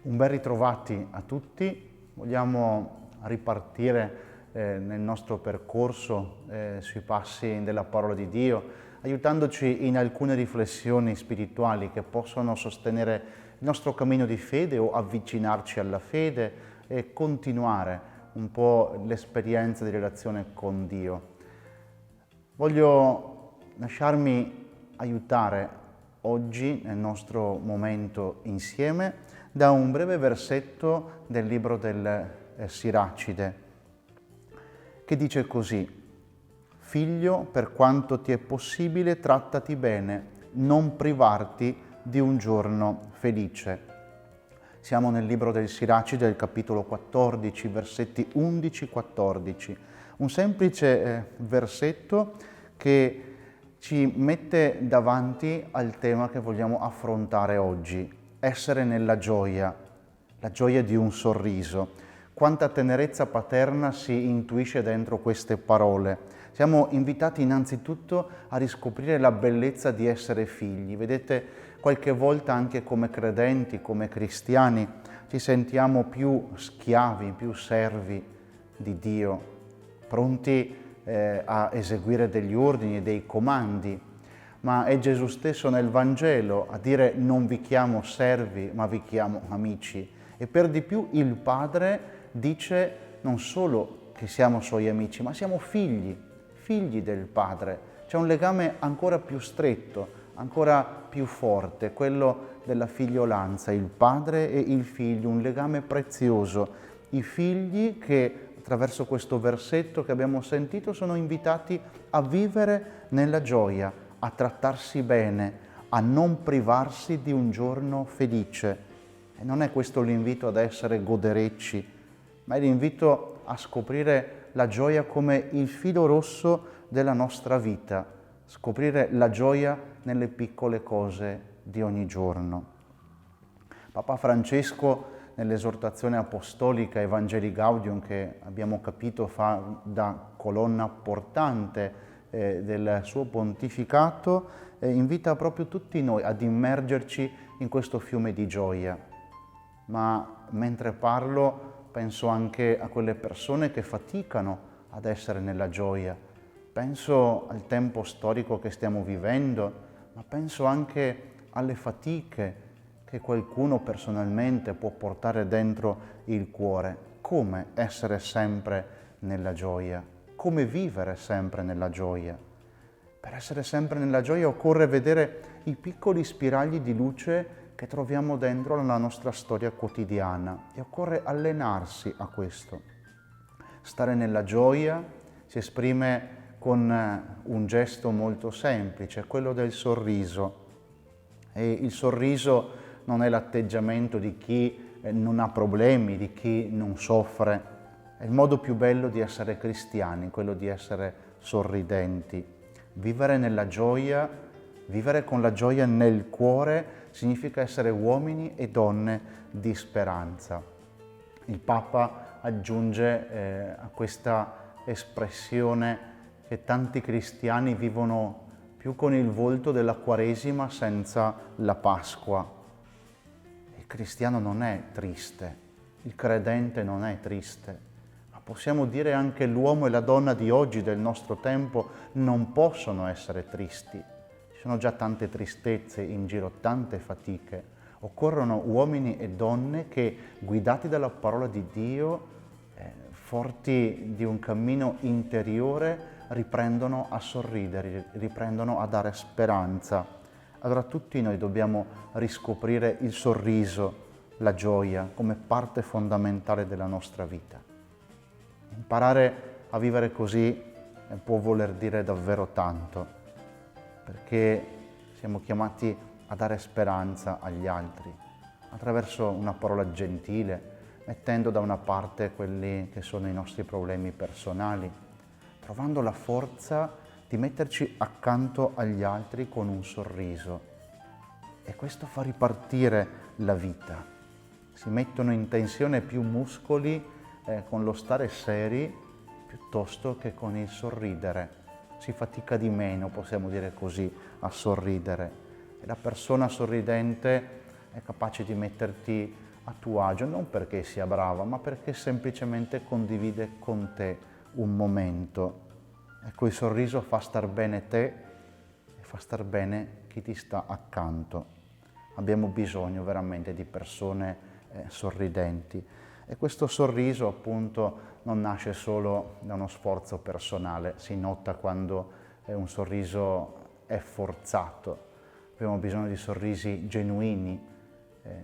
Un ben ritrovati a tutti. Vogliamo ripartire nel nostro percorso sui passi della parola di Dio, aiutandoci in alcune riflessioni spirituali che possono sostenere il nostro cammino di fede o avvicinarci alla fede e continuare un po' l'esperienza di relazione con Dio. Voglio lasciarmi aiutare oggi nel nostro momento insieme da un breve versetto del libro del Siracide che dice così: Figlio, per quanto ti è possibile, trattati bene, non privarti di un giorno felice. Siamo nel libro del Siracide, del capitolo 14, versetti 11-14. Un semplice versetto che ci mette davanti al tema che vogliamo affrontare oggi: essere nella gioia, la gioia di un sorriso. Quanta tenerezza paterna si intuisce dentro queste parole. Siamo invitati innanzitutto a riscoprire la bellezza di essere figli. Vedete, qualche volta anche come credenti, come cristiani, ci sentiamo più schiavi, più servi di Dio, pronti a eseguire degli ordini e dei comandi. Ma è Gesù stesso nel Vangelo a dire: non vi chiamo servi, ma vi chiamo amici. E per di più il Padre dice non solo che siamo Suoi amici, ma siamo figli del Padre. C'è un legame ancora più stretto, ancora più forte, quello della figliolanza, il Padre e il Figlio, un legame prezioso. I figli che attraverso questo versetto che abbiamo sentito sono invitati a vivere nella gioia, a trattarsi bene, a non privarsi di un giorno felice. E non è questo l'invito ad essere goderecci, ma è l'invito a scoprire la gioia come il filo rosso della nostra vita, scoprire la gioia nelle piccole cose di ogni giorno. Papa Francesco, nell'esortazione apostolica Evangelii Gaudium, che abbiamo capito fa da colonna portante del suo pontificato, invita proprio tutti noi ad immergerci in questo fiume di gioia. Ma mentre parlo penso anche a quelle persone che faticano ad essere nella gioia. Penso al tempo storico che stiamo vivendo, ma penso anche alle fatiche che qualcuno personalmente può portare dentro il cuore. Come essere sempre nella gioia? Come vivere sempre nella gioia? Per essere sempre nella gioia occorre vedere i piccoli spiragli di luce che troviamo dentro la nostra storia quotidiana e occorre allenarsi a questo. Stare nella gioia si esprime con un gesto molto semplice, quello del sorriso. E il sorriso non è l'atteggiamento di chi non ha problemi, di chi non soffre. È il modo più bello di essere cristiani, quello di essere sorridenti. Vivere nella gioia, vivere con la gioia nel cuore, significa essere uomini e donne di speranza. Il Papa aggiunge a questa espressione che tanti cristiani vivono più con il volto della Quaresima senza la Pasqua. Il cristiano non è triste, il credente non è triste, ma possiamo dire anche l'uomo e la donna di oggi, del nostro tempo, non possono essere tristi. Ci sono già tante tristezze in giro, tante fatiche. Occorrono uomini e donne che, guidati dalla parola di Dio, forti di un cammino interiore, riprendono a sorridere, riprendono a dare speranza. Allora tutti noi dobbiamo riscoprire il sorriso, la gioia come parte fondamentale della nostra vita. Imparare a vivere così può voler dire davvero tanto, perché siamo chiamati a dare speranza agli altri attraverso una parola gentile, mettendo da una parte quelli che sono i nostri problemi personali, trovando la forza di metterci accanto agli altri con un sorriso. E questo fa ripartire la vita. Si mettono in tensione più muscoli con lo stare seri piuttosto che con il sorridere. Si fatica di meno, possiamo dire così, a sorridere. E la persona sorridente è capace di metterti a tuo agio, non perché sia brava, ma perché semplicemente condivide con te un momento. Ecco, il sorriso fa star bene te e fa star bene chi ti sta accanto. Abbiamo bisogno veramente di persone sorridenti e questo sorriso appunto non nasce solo da uno sforzo personale, si nota quando un sorriso è forzato. Abbiamo bisogno di sorrisi genuini,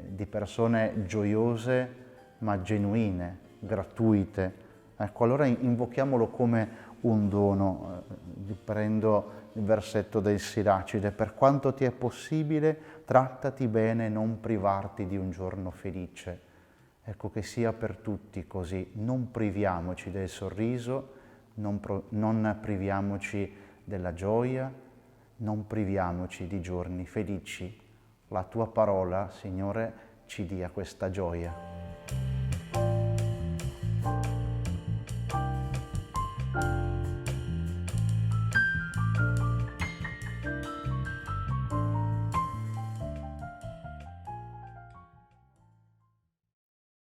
di persone gioiose ma genuine, gratuite. Ecco, allora invochiamolo come un dono. Prendo il versetto del Siracide: per quanto ti è possibile, trattati bene e non privarti di un giorno felice. Ecco, che sia per tutti così. Non priviamoci del sorriso, non priviamoci della gioia, non priviamoci di giorni felici. La tua parola, Signore, ci dia questa gioia.